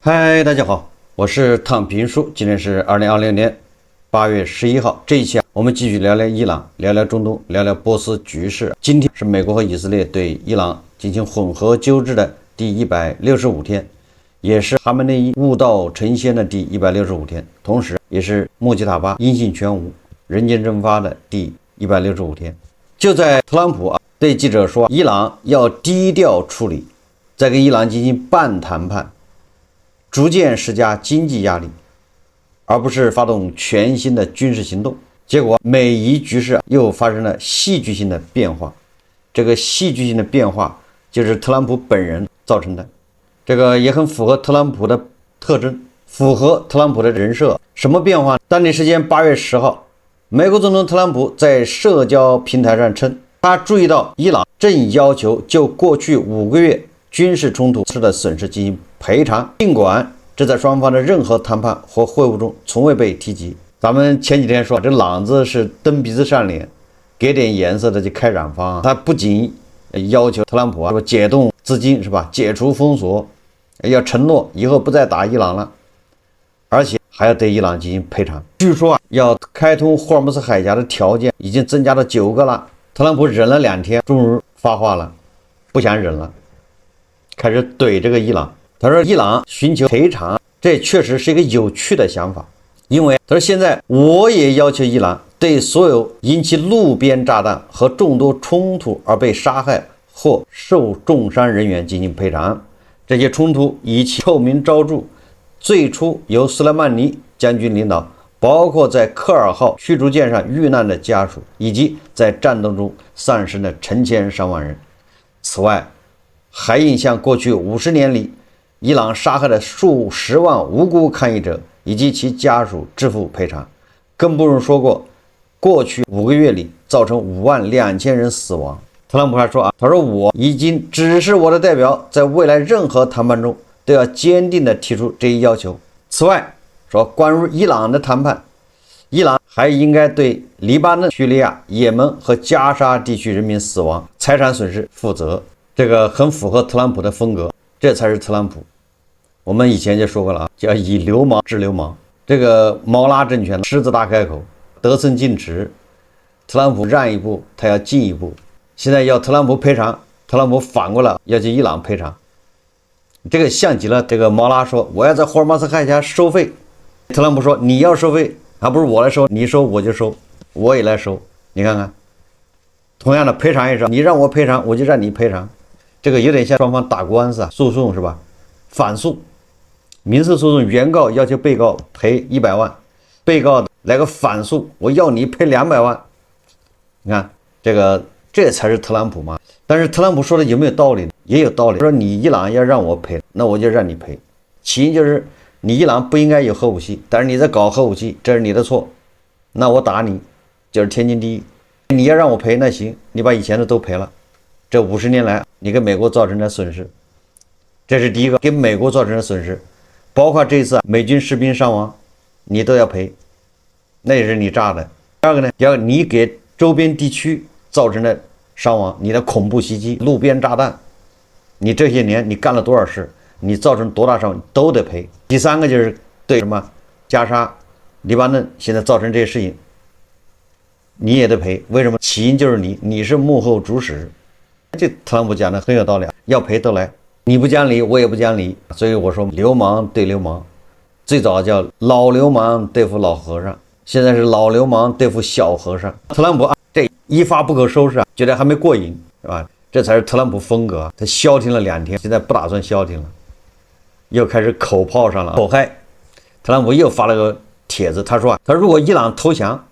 嗨，大家好，我是躺平叔，今天是2020年8月11号。这一期我们继续聊聊伊朗，聊聊中东，聊聊波斯局势。今天是美国和以色列对伊朗进行混合纠治的第165天，也是哈梅内伊悟道成仙的第165天，同时也是穆吉塔巴音信全无、人间蒸发的第165天。就在特朗普对记者说伊朗要低调处理，再跟伊朗进行半谈判，逐渐施加经济压力，而不是发动全新的军事行动。结果美伊局势又发生了戏剧性的变化，这个戏剧性的变化就是特朗普本人造成的，这个也很符合特朗普的特征，符合特朗普的人设。什么变化？当地时间8月10号，美国总统特朗普在社交平台上称，他注意到伊朗正要求就过去5个月军事冲突的损失进行赔偿，尽管这在双方的任何谈判或会晤中从未被提及。咱们前几天说这朗子是蹬鼻子上脸，给点颜色的就开染坊。他不仅要求特朗普说解冻资金是吧，解除封锁，要承诺以后不再打伊朗了，而且还要对伊朗进行赔偿。据说要开通霍尔木兹海峡的条件已经增加到9个了。特朗普忍了2天，终于发话了，不想忍了，开始怼这个伊朗。他说伊朗寻求赔偿，这确实是一个有趣的想法，因为他说现在我也要求伊朗对所有引起路边炸弹和众多冲突而被杀害或受重伤人员进行赔偿。这些冲突以其臭名昭著，最初由苏莱曼尼将军领导，包括在科尔号驱逐舰上遇难的家属，以及在战斗中丧生的成千上万人。此外，还应向过去50年里伊朗杀害的数十万无辜抗议者以及其家属支付赔偿。更不用说过去5个月里造成52000人死亡。特朗普还说他说我已经指示我的代表，在未来任何谈判中都要坚定地提出这一要求。此外说，关于伊朗的谈判，伊朗还应该对黎巴嫩、叙利亚、也门和加沙地区人民死亡、财产损失负责。这个很符合特朗普的风格，这才是特朗普。我们以前就说过了叫以流氓治流氓。这个毛拉政权狮子大开口，得寸进尺，特朗普让一步他要进一步，现在要特朗普赔偿，特朗普反过来要求伊朗赔偿。这个像极了这个毛拉说我要在霍尔木兹海峡收费，特朗普说你要收费，还不是我来收，你收我就收，我也来收。你看看，同样的赔偿也是，你让我赔偿我就让你赔偿。这个有点像双方打官司诉讼是吧？反诉，民事诉讼，原告要求被告赔100万，被告来个反诉，我要你赔200万。你看这才是特朗普嘛。但是特朗普说的有没有道理？也有道理。说你伊朗要让我赔，那我就让你赔。起因就是你伊朗不应该有核武器，但是你在搞核武器，这是你的错，那我打你就是天经地义。你要让我赔，那行，你把以前的都赔了。这50年来你给美国造成的损失，这是第一个，给美国造成的损失，包括这一次美军士兵伤亡你都要赔，那也是你炸的。第二个呢，要你给周边地区造成的伤亡，你的恐怖袭击、路边炸弹，你这些年你干了多少事，你造成多大伤亡都得赔。第三个就是对什么加沙、黎巴嫩现在造成这些事情你也得赔。为什么？起因就是你是幕后主使。这特朗普讲的很有道理，要赔都来，你不讲理我也不讲理。所以我说流氓对流氓，最早叫老流氓对付老和尚，现在是老流氓对付小和尚。特朗普这一发不可收拾觉得还没过瘾是吧？这才是特朗普风格。他消停了2天，现在不打算消停了，又开始口炮上了，口嗨。特朗普又发了个帖子，他说如果伊朗投降，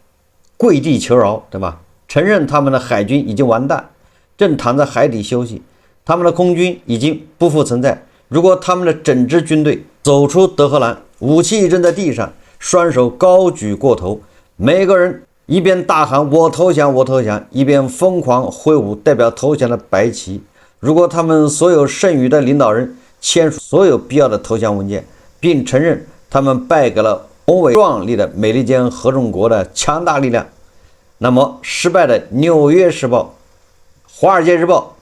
跪地求饶，对吧？承认他们的海军已经完蛋，正躺在海底休息，他们的空军已经不复存在。如果他们的整支军队走出德黑兰，武器扔在地上，双手高举过头，每个人一边大喊我投降我投降，一边疯狂挥舞代表投降的白旗。如果他们所有剩余的领导人签署所有必要的投降文件，并承认他们败给了宏伟壮丽的美利坚合众国的强大力量，那么失败的纽约时报、华尔街日报，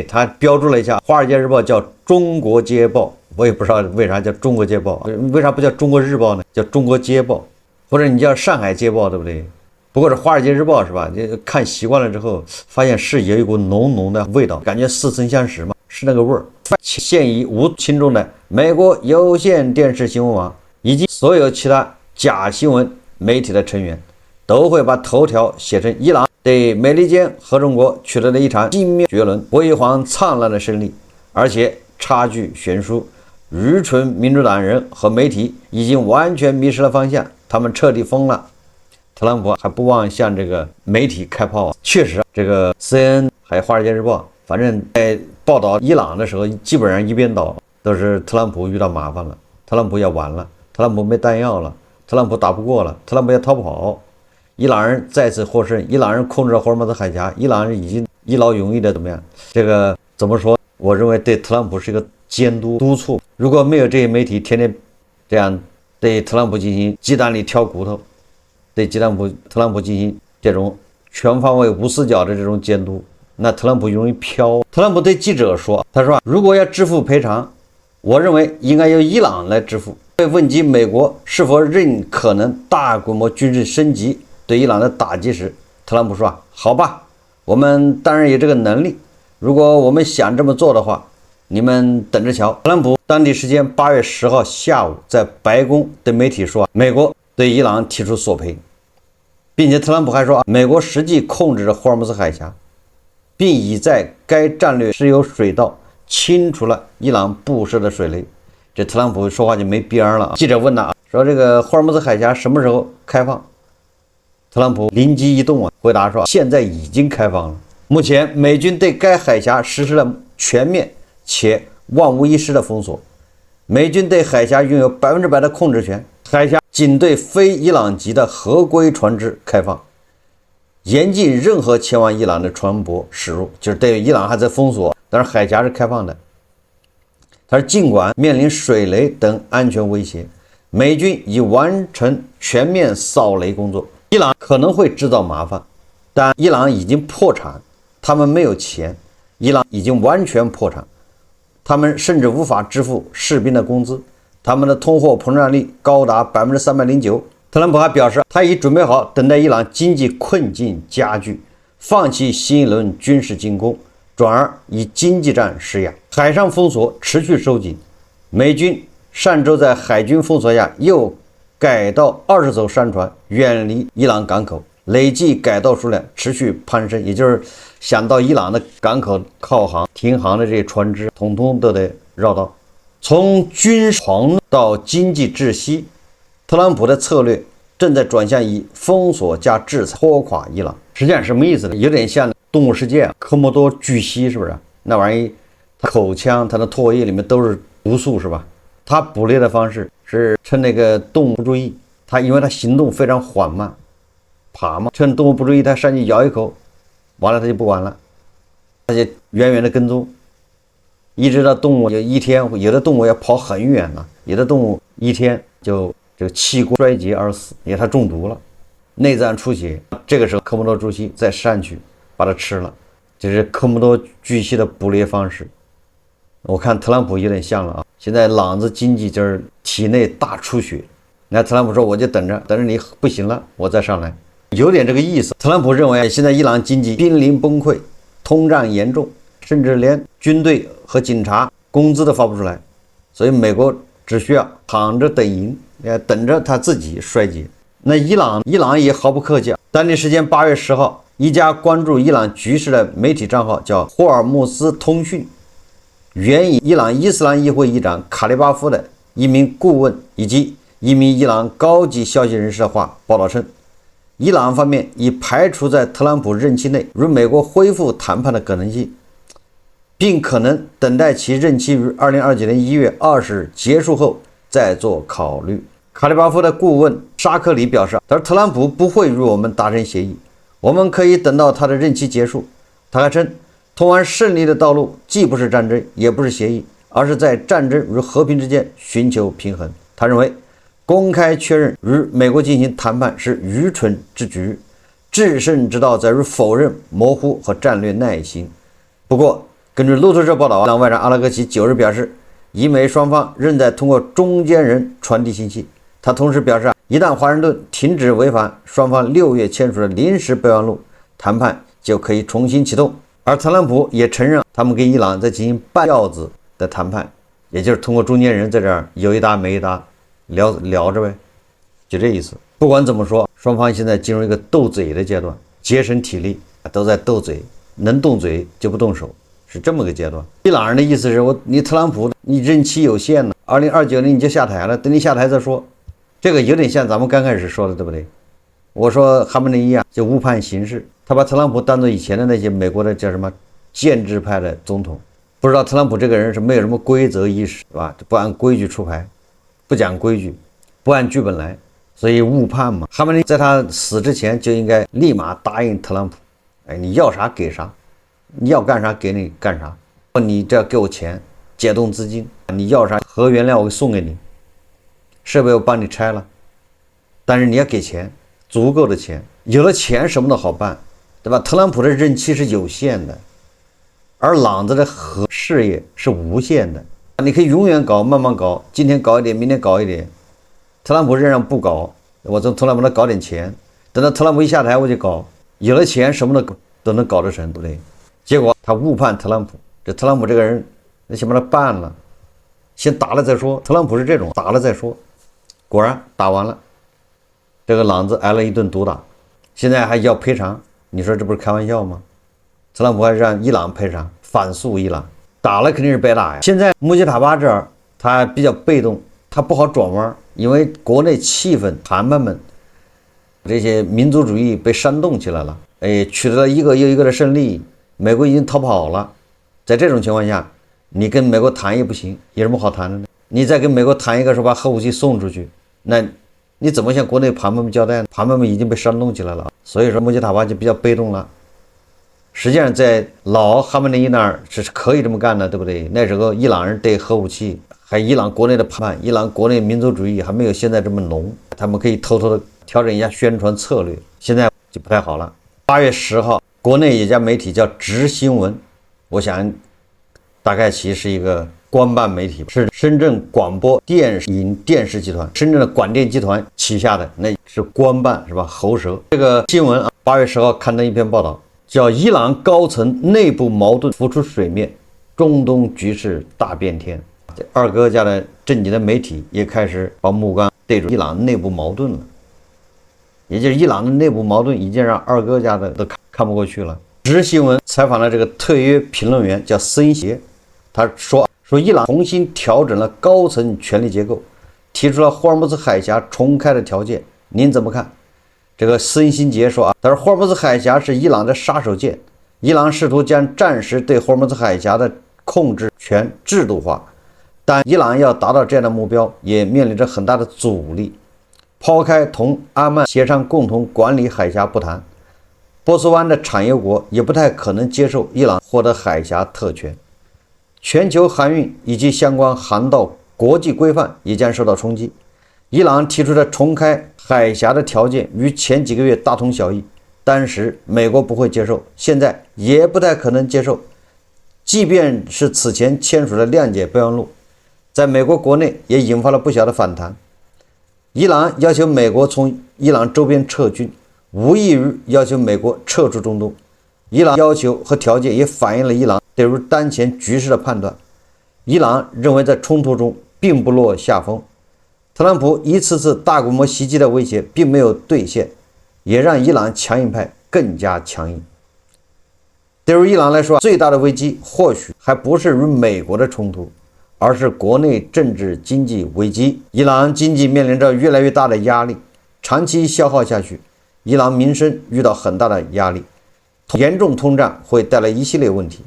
他标注了一下，华尔街日报叫中国街报，我也不知道为啥叫中国捷报，为啥不叫中国日报呢？叫中国捷报，或者你叫上海捷报，对不对？不过是华尔街日报是吧？就看习惯了之后，发现是有一股浓浓的味道，感觉似曾相识嘛，是那个味儿。现已无轻重的美国有线电视新闻网以及所有其他假新闻媒体的成员，都会把头条写成伊朗对美利坚合众国取得了一场精妙绝伦、辉煌灿烂的胜利，而且差距悬殊，愚蠢民主党人和媒体已经完全迷失了方向，他们彻底疯了。特朗普还不忘向这个媒体开炮。确实，这个 CNN 还有《华尔街日报》，反正在报道伊朗的时候，基本上一边倒，都是特朗普遇到麻烦了，特朗普要完了，特朗普没弹药了，特朗普打不过了，特朗普要逃跑，伊朗人再次获胜，伊朗人控制了霍尔木兹海峡，伊朗人已经一劳永逸的怎么样？这个怎么说？我认为对特朗普是一个监督督促。如果没有这些媒体天天这样对特朗普进行鸡蛋里挑骨头，对特朗普进行这种全方位无死角的这种监督，那特朗普容易飘。特朗普对记者说，他说如果要支付赔偿，我认为应该由伊朗来支付。被问及美国是否认可能大规模军事升级对伊朗的打击时，特朗普说好吧，我们当然有这个能力，如果我们想这么做的话，你们等着瞧。特朗普当地时间8月10号下午在白宫对媒体说，美国对伊朗提出索赔，并且特朗普还说，美国实际控制着霍尔木兹海峡，并已在该战略石油水道清除了伊朗布设的水雷。这特朗普说话就没边儿了。记者问他说，这个霍尔木兹海峡什么时候开放？特朗普灵机一动回答说，现在已经开放了。目前美军对该海峡实施了全面且万无一失的封锁，美军对海峡拥有100%的控制权，海峡仅对非伊朗籍的合规船只开放，严禁任何前往伊朗的船舶驶入，就是对伊朗还在封锁，但是海峡是开放的。他说，尽管面临水雷等安全威胁，美军已完成全面扫雷工作。伊朗可能会制造麻烦，但伊朗已经破产，他们没有钱，伊朗已经完全破产，他们甚至无法支付士兵的工资，他们的通货膨胀率高达309%。特朗普还表示，他已准备好等待伊朗经济困境加剧，放弃新一轮军事进攻，转而以经济战施压。海上封锁持续收紧，美军上周在海军封锁下又改道20艘商船远离伊朗港口，累计改道数量持续攀升，也就是想到伊朗的港口靠航停航的这些船只统统都得绕道。从军狂到经济窒息，特朗普的策略正在转向以封锁加制裁拖垮伊朗。实际上什么意思呢？有点像动物世界科莫多巨蜥，是不是？那玩意它口腔它的唾液里面都是毒素，是吧？它捕猎的方式是趁那个动物不注意，它因为它行动非常缓慢，爬嘛，趁动物不注意，它上去咬一口，完了它就不管了，它就远远的跟踪，一直到动物有一天，有的动物要跑很远了，有的动物一天就这个器官衰竭而死，因为它中毒了，内脏出血。这个时候科莫多巨蜥再上去把它吃了，这是科莫多巨蜥的捕猎方式。我看特朗普有点像了啊，现在朗子经济就是体内大出血，那特朗普说我就等着你不行了我再上来，有点这个意思。特朗普认为现在伊朗经济濒临崩溃，通胀严重，甚至连军队和警察工资都发不出来，所以美国只需要躺着等赢，等着他自己衰竭。那伊朗也毫不客气，当地时间8月10号，一家关注伊朗局势的媒体账号叫霍尔木斯通讯，援引伊朗伊斯兰议会议长卡利巴夫的一名顾问以及一名伊朗高级消息人士的话报道称，伊朗方面已排除在特朗普任期内与美国恢复谈判的可能性，并可能等待其任期于2029年1月20日结束后再做考虑。卡利巴夫的顾问沙克里表示，他说特朗普不会与我们达成协议，我们可以等到他的任期结束。他还称，通往胜利的道路既不是战争，也不是协议，而是在战争与和平之间寻求平衡。他认为，公开确认与美国进行谈判是愚蠢之举，制胜之道在于否认、模糊和战略耐心。不过，根据路透社报道，伊朗外长阿拉格齐9日表示，伊美双方仍在通过中间人传递信息。他同时表示，一旦华盛顿停止违反双方6月签署的临时备忘录，谈判就可以重新启动。而特朗普也承认，他们跟伊朗在进行半吊子的谈判，也就是通过中间人在这儿有一搭没一搭聊着呗，就这意思。不管怎么说，双方现在进入一个斗嘴的阶段，节省体力，都在斗嘴，能动嘴就不动手，是这么个阶段。伊朗人的意思是你特朗普你任期有限呢，2029年你就下台了，等你下台再说。这个有点像咱们刚开始说的，对不对？我说哈梅内伊就误判形势，他把特朗普当做以前的那些美国的叫什么建制派的总统，不知道特朗普这个人是没有什么规则意识，是吧？不按规矩出牌，不讲规矩，不按剧本来，所以误判嘛。哈梅内伊在他死之前就应该立马答应特朗普，你要啥给啥，你要干啥给你干啥，你这要给我钱，解冻资金，你要啥核原料我送给你，设备我帮你拆了，但是你要给钱，足够的钱，有了钱什么都好办，对吧？特朗普的任期是有限的，而朗子的核事业是无限的，你可以永远搞，慢慢搞，今天搞一点，明天搞一点。特朗普仍然不搞，我从特朗普那搞点钱，等到特朗普一下台我就搞，有了钱什么都能搞得成，对不对？结果他误判特朗普，这特朗普这个人，那先把他办了，先打了再说。特朗普是这种，打了再说。果然打完了，这个朗子挨了一顿毒打，现在还要赔偿，你说这不是开玩笑吗？特朗普还让伊朗赔偿，反诉伊朗，打了肯定是白打呀。现在穆吉塔巴这儿他比较被动，他不好转弯，因为国内气氛，谈判们这些民族主义被煽动起来了，取得了一个又一个的胜利，美国已经逃跑了。在这种情况下，你跟美国谈也不行，有什么好谈的呢？你再跟美国谈一个说把核武器送出去，那你怎么向国内盘们交代呢？盘们已经被煽动起来了，所以说穆吉塔巴就比较被动了。实际上在老哈梅内伊那儿是可以这么干的，对不对？那时候伊朗人对核武器，还伊朗国内的判，伊朗国内民族主义还没有现在这么浓，他们可以偷偷的调整一下宣传策略。现在就不太好了。8月10号，国内有家媒体叫直新闻，我想大概其是一个官办媒体，是深圳广播电影电视集团，深圳的广电集团旗下的，那是官办，是吧？喉舌。这个新闻8月10号刊登一篇报道，叫伊朗高层内部矛盾浮出水面，中东局势大变天。这二哥家的正经的媒体也开始把目光对准伊朗内部矛盾了，也就是伊朗的内部矛盾已经让二哥家的都看不过去了。直新闻采访了这个特约评论员叫森协，他说伊朗重新调整了高层权力结构，提出了霍尔木兹海峡重开的条件，您怎么看？这个森新杰说他说霍尔木兹海峡是伊朗的杀手锏，伊朗试图将暂时对霍尔木兹海峡的控制权制度化，但伊朗要达到这样的目标也面临着很大的阻力。抛开同阿曼协商共同管理海峡不谈，波斯湾的产油国也不太可能接受伊朗获得海峡特权，全球航运以及相关航道国际规范也将受到冲击。伊朗提出的重开海峡的条件与前几个月大同小异，当时美国不会接受，现在也不太可能接受。即便是此前签署的谅解备忘录，在美国国内也引发了不小的反弹。伊朗要求美国从伊朗周边撤军，无异于要求美国撤出中东。伊朗要求和条件也反映了伊朗对于当前局势的判断。伊朗认为在冲突中并不落下风。特朗普一次次大规模袭击的威胁并没有兑现，也让伊朗强硬派更加强硬。对于伊朗来说，最大的危机或许还不是与美国的冲突，而是国内政治经济危机。伊朗经济面临着越来越大的压力，长期消耗下去，伊朗民生遇到很大的压力，严重通胀会带来一系列问题。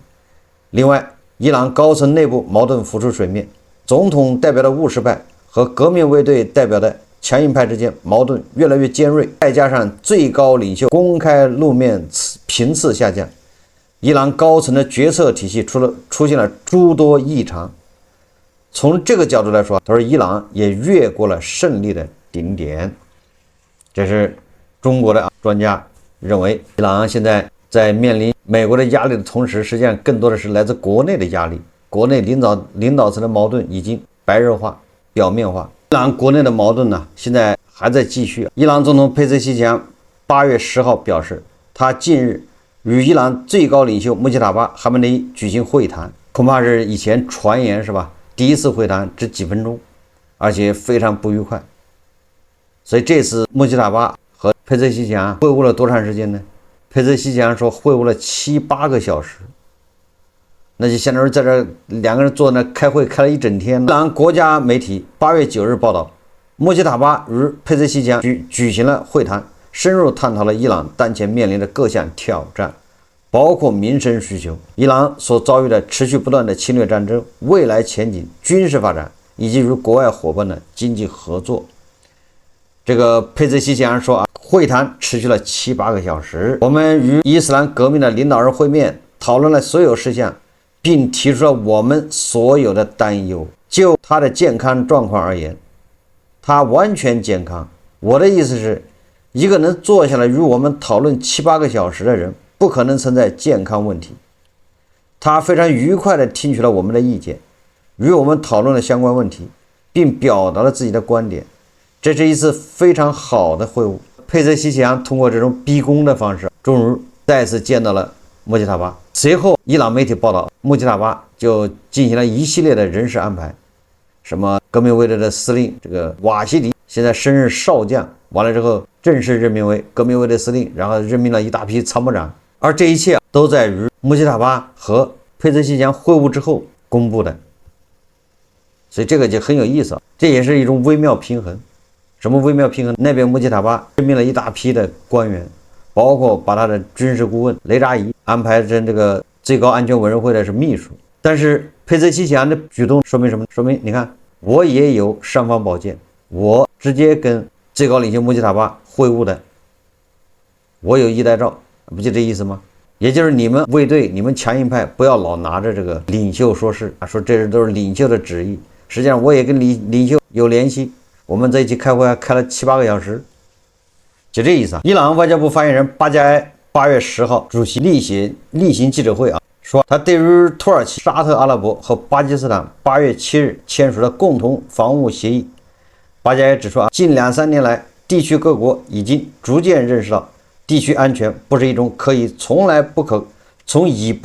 另外，伊朗高层内部矛盾浮出水面，总统代表的务实派和革命卫队代表的强硬派之间矛盾越来越尖锐，再加上最高领袖公开露面频次下降，伊朗高层的决策体系出现了诸多异常。从这个角度来说，他说伊朗也越过了胜利的顶点。这是中国的专家认为，伊朗现在在面临美国的压力的同时，实际上更多的是来自国内的压力。国内领导层的矛盾已经白热化、表面化。伊朗国内的矛盾呢，现在还在继续。伊朗总统佩泽西奇扬8月10号表示，他近日与伊朗最高领袖穆吉塔巴·哈梅内伊举行会谈，恐怕是以前传言是吧？第一次会谈只几分钟，而且非常不愉快。所以这次穆吉塔巴和佩泽西奇扬会晤了多长时间呢？佩泽西奇扬说会晤了7、8个小时。那就相当于在这两个人坐那开会开了一整天。伊朗国家媒体8月9日报道，穆吉塔巴与佩泽西奇扬举行了会谈，深入探讨了伊朗当前面临的各项挑战，包括民生需求、伊朗所遭遇的持续不断的侵略战争、未来前景、军事发展以及与国外伙伴的经济合作。这个佩泽西奇扬说会谈持续了7、8个小时，我们与伊斯兰革命的领导人会面，讨论了所有事项，并提出了我们所有的担忧。就他的健康状况而言，他完全健康。我的意思是，一个能坐下来与我们讨论7、8个小时的人，不可能存在健康问题。他非常愉快地听取了我们的意见，与我们讨论了相关问题，并表达了自己的观点。这是一次非常好的会晤。佩泽西奇扬通过这种逼宫的方式，终于再次见到了穆吉塔巴。随后，伊朗媒体报道，穆吉塔巴就进行了一系列的人事安排，什么革命卫队的司令这个瓦西里现在升任少将，完了之后正式任命为革命卫队司令，然后任命了一大批参谋长。而这一切都在与穆吉塔巴和佩泽西奇扬会晤之后公布的，所以这个就很有意思，这也是一种微妙平衡。什么微妙平衡？那边穆吉塔巴任命了一大批的官员，包括把他的军事顾问雷扎伊安排成这个最高安全委员会的是秘书。但是佩泽西奇扬的举动说明什么？说明你看，我也有尚方宝剑，我直接跟最高领袖穆吉塔巴会晤的，我有衣带诏，不就这意思吗？也就是你们卫队，你们强硬派不要老拿着这个领袖说事，说这都是领袖的旨意。实际上我也跟领袖有联系，我们在一起开会还开了7、8个小时，就这意思啊。伊朗外交部发言人巴加埃8月10号主席例行记者会说他对于土耳其、沙特阿拉伯和巴基斯坦8月7日签署了共同防务协议。巴加埃指出近2、3年来，地区各国已经逐渐认识到，地区安全不是一种可以从不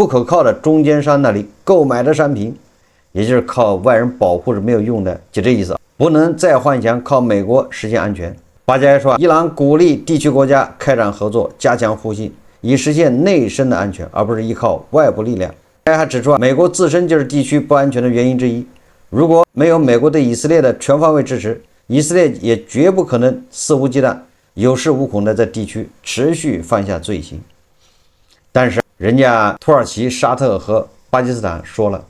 可靠的中间商那里购买的商品，也就是靠外人保护是没有用的，就这意思。不能再幻想靠美国实现安全。巴加埃说，伊朗鼓励地区国家开展合作，加强互信，以实现内生的安全，而不是依靠外部力量。他还指出，美国自身就是地区不安全的原因之一。如果没有美国对以色列的全方位支持，以色列也绝不可能肆无忌惮、有恃无恐地在地区持续犯下罪行。但是人家土耳其、沙特和巴基斯坦说了，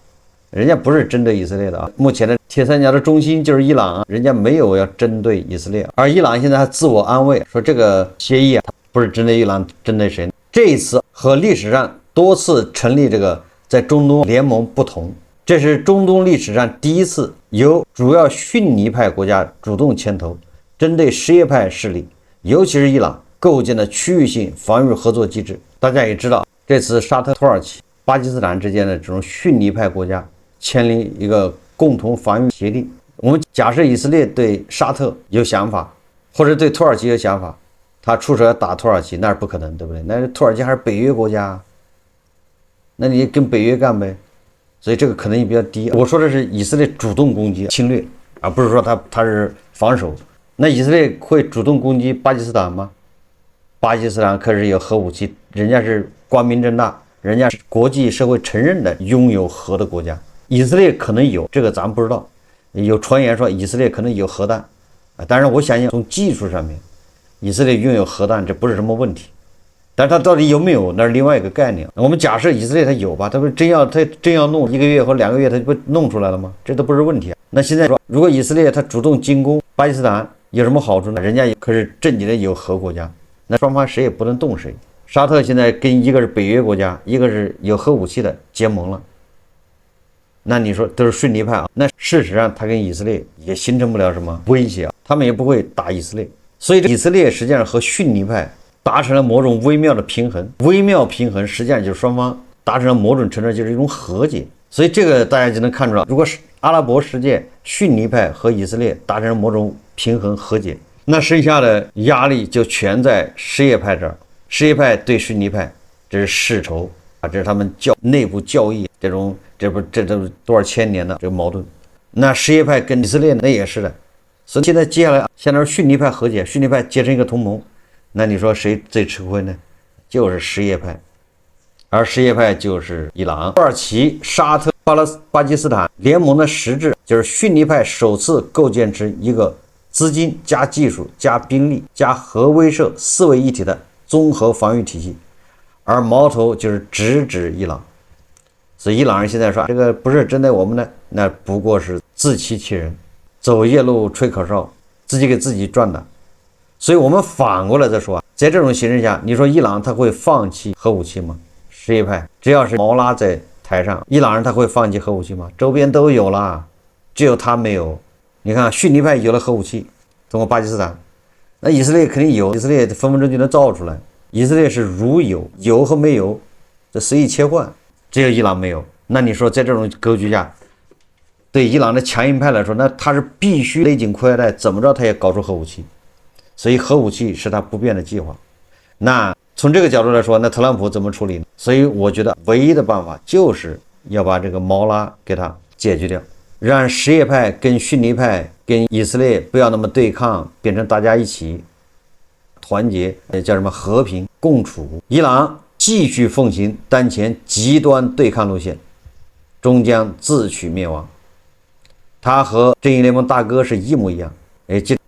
人家不是针对以色列的目前的铁三角的中心就是伊朗人家没有要针对以色列。而伊朗现在还自我安慰说，这个协议它不是针对伊朗，针对谁？这一次和历史上多次成立这个在中东联盟不同，这是中东历史上第一次由主要逊尼派国家主动牵头，针对什叶派势力，尤其是伊朗，构建了区域性防御合作机制。大家也知道，这次沙特、土耳其、巴基斯坦之间的这种逊尼派国家签订一个共同防御协定。我们假设以色列对沙特有想法，或者对土耳其有想法，他出手要打土耳其，那是不可能，对不对？那土耳其还是北约国家，那你跟北约干呗。所以这个可能性比较低。我说的是以色列主动攻击侵略，而不是说他是防守。那以色列会主动攻击巴基斯坦吗？巴基斯坦可是有核武器，人家是光明正大，人家是国际社会承认的拥有核的国家。以色列可能有，这个咱不知道。有传言说以色列可能有核弹，当然我相信从技术上面，以色列拥有核弹这不是什么问题。但是它到底有没有，那是另外一个概念。我们假设以色列它有吧，它真要弄1个月或2个月，它就不弄出来了吗？这都不是问题。那现在说，如果以色列它主动进攻巴基斯坦，有什么好处呢？人家可是正经的有核国家，那双方谁也不能动谁。沙特现在跟一个是北约国家，一个是有核武器的结盟了，那你说都是逊尼派啊？那事实上他跟以色列也形成不了什么威胁，他们也不会打以色列。所以以色列实际上和逊尼派达成了某种微妙的平衡，微妙平衡实际上就是双方达成了某种程度就是一种和解。所以这个大家就能看出来，如果是阿拉伯世界逊尼派和以色列达成某种平衡和解，那剩下的压力就全在什叶派这儿。什叶派对逊尼派，这是世仇啊，这是他们内部教义这都多少千年的这个矛盾。那什叶派跟以色列那也是的，所以现在接下来现在逊尼派和解，逊尼派结成一个同盟，那你说谁最吃亏呢？就是什叶派，而什叶派就是伊朗、土耳其、沙特、巴基斯坦联盟的实质就是逊尼派首次构建成一个资金加技术加兵力加核威慑四位一体的综合防御体系，而矛头就是直指伊朗。所以伊朗人现在说这个不是针对我们的，那不过是自欺欺人，走夜路吹口哨，自己给自己赚的。所以我们反过来再说，在这种形势下，你说伊朗他会放弃核武器吗？什叶派只要是毛拉在台上，伊朗人他会放弃核武器吗？周边都有了，只有他没有。你看逊尼派有了核武器，通过巴基斯坦，那以色列肯定有，以色列分分钟就能造出来。以色列是如有和没有这随意切换，只有伊朗没有。那你说在这种格局下，对伊朗的强硬派来说，那他是必须勒紧裤腰带，怎么着他也搞出核武器。所以核武器是他不变的计划。那从这个角度来说，那特朗普怎么处理呢？所以我觉得唯一的办法就是要把这个毛拉给他解决掉，让什叶派跟逊尼派跟以色列不要那么对抗，变成大家一起团结，叫什么和平共处。伊朗继续奉行当前极端对抗路线，终将自取灭亡。他和正义联盟大哥是一模一样。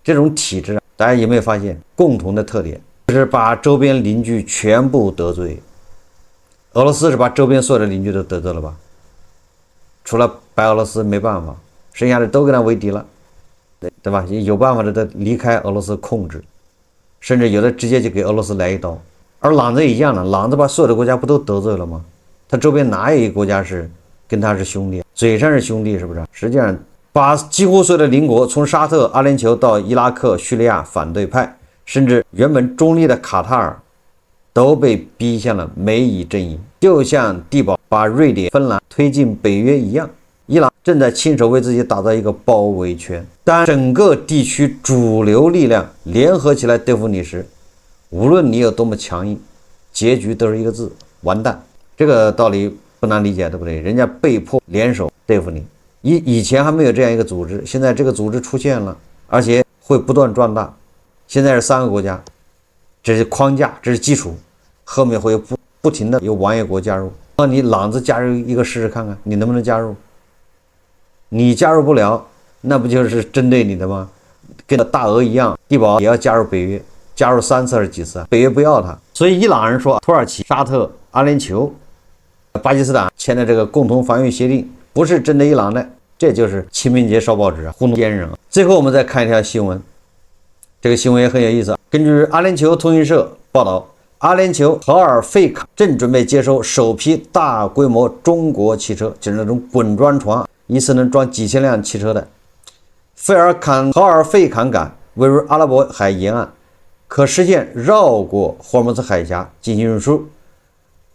这种体制大家有没有发现共同的特点？就是把周边邻居全部得罪。俄罗斯是把周边所有的邻居都得罪了吧？除了白俄罗斯没办法，剩下的都跟他为敌了，对吧？有办法的都离开俄罗斯控制，甚至有的直接就给俄罗斯来一刀。而朗子也一样的，朗子把所有的国家不都得罪了吗？他周边哪有一个国家是跟他是兄弟？嘴上是兄弟，是不是？实际上把几乎所有的邻国，从沙特、阿联酋到伊拉克、叙利亚反对派，甚至原本中立的卡塔尔，都被逼向了美以阵营，就像地保把瑞典、芬兰推进北约一样。伊朗正在亲手为自己打造一个包围圈。当整个地区主流力量联合起来对付你时，无论你有多么强硬，结局都是一个字：完蛋。这个道理不难理解，对不对？人家被迫联手对付你。以前还没有这样一个组织，现在这个组织出现了，而且会不断壮大。现在是3个国家，这是框架，这是基础，后面会不停的有王爷国加入。那你朗子加入一个试试看看，你能不能加入？你加入不了，那不就是针对你的吗？跟大俄一样，地保也要加入北约，加入3次还是几次？北约不要他。所以伊朗人说，土耳其、沙特、阿联酋、巴基斯坦签的这个共同防御协定不是针对伊朗的，这就是清明节烧报纸，糊弄奸人。最后我们再看一条新闻，这个新闻也很有意思。根据阿联酋通讯社报道，阿联酋豪尔费卡正准备接收首批大规模中国汽车，就是那种滚装船，一次能装几千辆汽车的。豪尔费坎港位于阿拉伯海沿岸，可实现绕过霍尔木兹海峡进行运输。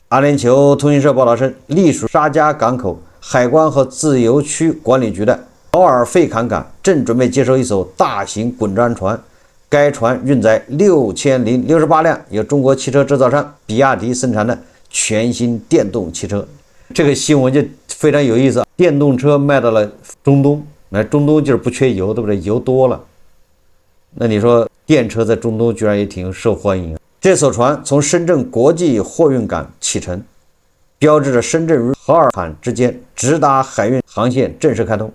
阿联酋通讯社报道称，隶属沙加港口海关和自由区管理局的豪尔费坎港正准备接收一艘大型滚装船，该船运载6068辆由中国汽车制造商比亚迪生产的全新电动汽车。这个新闻就非常有意思，电动车卖到了中东，那中东就是不缺油，对不对？油多了，那你说电车在中东居然也挺受欢迎。这艘船从深圳国际货运港启程，标志着深圳与豪尔坎之间直达海运航线正式开通。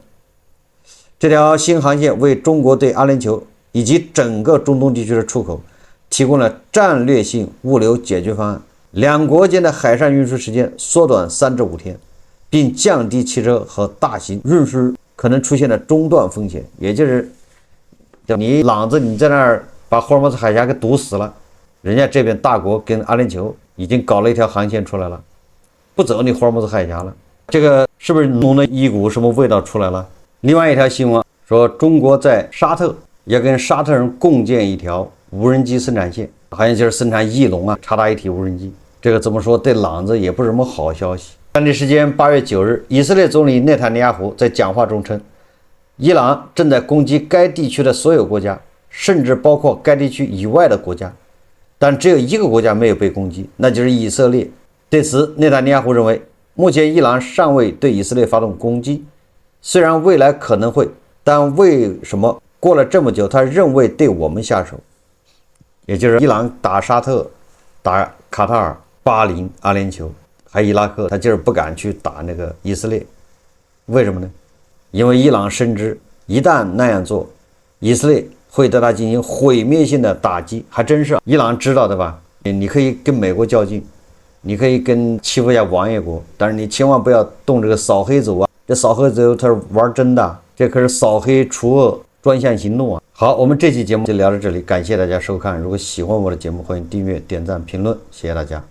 这条新航线为中国对阿联酋以及整个中东地区的出口提供了战略性物流解决方案，两国间的海上运输时间缩短3至5天，并降低汽车和大型运输可能出现的中断风险。也就是你朗子你在那儿把霍尔木兹海峡给堵死了，人家这边大国跟阿联酋已经搞了一条航线出来了，不走你霍尔木兹海峡了，这个是不是浓的一股什么味道出来了？另外一条新闻说，中国在沙特要跟沙特人共建一条无人机生产线，好像就是生产翼龙啊，插大一体无人机。这个怎么说，对朗子也不是什么好消息。当地时间8月9日，以色列总理内塔尼亚胡在讲话中称，伊朗正在攻击该地区的所有国家，甚至包括该地区以外的国家，但只有一个国家没有被攻击，那就是以色列。对此，内塔尼亚胡认为，目前伊朗尚未对以色列发动攻击，虽然未来可能会，但为什么过了这么久，他仍未对我们下手？也就是伊朗打沙特、打卡塔尔、巴林、阿联酋，还伊拉克，他就是不敢去打那个以色列。为什么呢？因为伊朗深知，一旦那样做，以色列会对他进行毁灭性的打击。还真是，伊朗知道的吧？你可以跟美国较劲，你可以跟欺负一下王爷国，但是你千万不要动这个扫黑组啊！这扫黑组他是玩真的，这可是扫黑除恶专项行动啊！好，我们这期节目就聊到这里，感谢大家收看。如果喜欢我的节目，欢迎订阅、点赞、评论，谢谢大家。